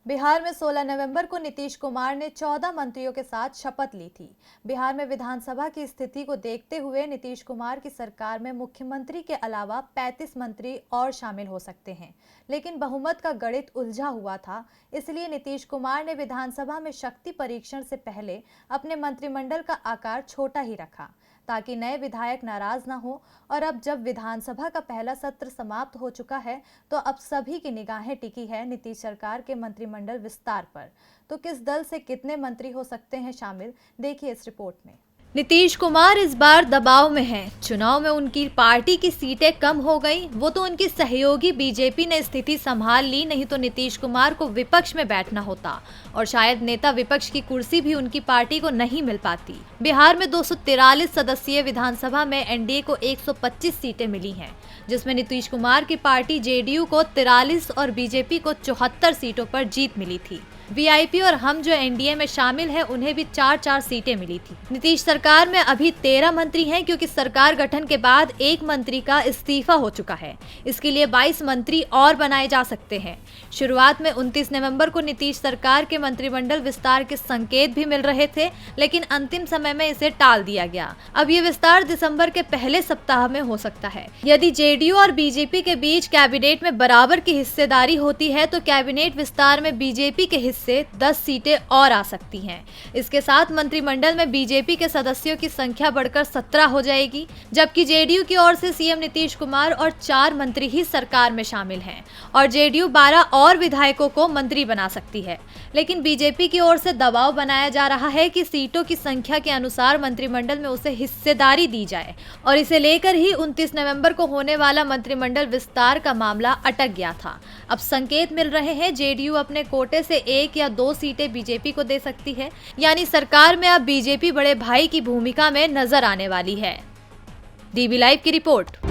बिहार में 16 नवंबर को नीतीश कुमार ने 14 मंत्रियों के साथ शपथ ली थी। बिहार में विधानसभा की स्थिति को देखते हुए नीतीश कुमार की सरकार में मुख्यमंत्री के अलावा 35 मंत्री और शामिल हो सकते हैं, लेकिन बहुमत का गणित उलझा हुआ था। इसलिए नीतीश कुमार ने विधानसभा में शक्ति परीक्षण से पहले अपने मंत्रिमंडल का आकार छोटा ही रखा, ताकि नए विधायक नाराज न हो। और अब जब विधानसभा का पहला सत्र समाप्त हो चुका है, तो अब सभी की निगाहें टिकी है नीतीश सरकार के मंत्रिमंडल विस्तार पर। तो किस दल से कितने मंत्री हो सकते हैं शामिल, देखिए इस रिपोर्ट में। नीतीश कुमार इस बार दबाव में हैं। चुनाव में उनकी पार्टी की सीटें कम हो गई, वो तो उनकी सहयोगी बीजेपी ने स्थिति संभाल ली, नहीं तो नीतीश कुमार को विपक्ष में बैठना होता और शायद नेता विपक्ष की कुर्सी भी उनकी पार्टी को नहीं मिल पाती। बिहार में 243 सदस्यीय विधानसभा में एनडीए को 125 सीटें मिली हैं, जिसमें नीतीश कुमार की पार्टी जेडीयू को 43 और बीजेपी को 74 सीटों पर जीत मिली थी। वीआईपी और हम जो एनडीए में शामिल हैं, उन्हें भी 4-4 सीटें मिली थी। नीतीश सरकार में अभी 13 मंत्री हैं, क्योंकि सरकार गठन के बाद एक मंत्री का इस्तीफा हो चुका है। इसके लिए 22 मंत्री और बनाए जा सकते हैं। शुरुआत में 29 नवंबर को नीतीश सरकार के मंत्रिमंडल विस्तार के संकेत भी मिल रहे थे, लेकिन अंतिम समय में इसे टाल दिया गया। अब ये विस्तार दिसंबर के पहले सप्ताह में हो सकता है। यदि जेडीयू और बीजेपी के बीच कैबिनेट में बराबर की हिस्सेदारी होती है, तो कैबिनेट विस्तार में बीजेपी के से 10 सीटें और आ सकती हैं। इसके साथ मंत्रिमंडल में बीजेपी के सदस्यों की संख्या बढ़कर 17 हो जाएगी, जबकि जेडीयू की ओर से सीएम नीतीश कुमार और 4 मंत्री ही सरकार में शामिल हैं और जेडीयू 12 और विधायकों को मंत्री बना सकती है। लेकिन बीजेपी की ओर से दबाव बनाया जा रहा है कि सीटों की संख्या के अनुसार मंत्रिमंडल में उसे हिस्सेदारी दी जाए, और इसे लेकर ही 29 नवंबर को होने वाला मंत्रिमंडल विस्तार का मामला अटक गया था। अब संकेत मिल रहे हैं जेडीयू अपने कोटे से 1 या 2 सीटें बीजेपी को दे सकती है, यानी सरकार में अब बीजेपी बड़े भाई की भूमिका में नजर आने वाली है। डीबी लाइव की रिपोर्ट।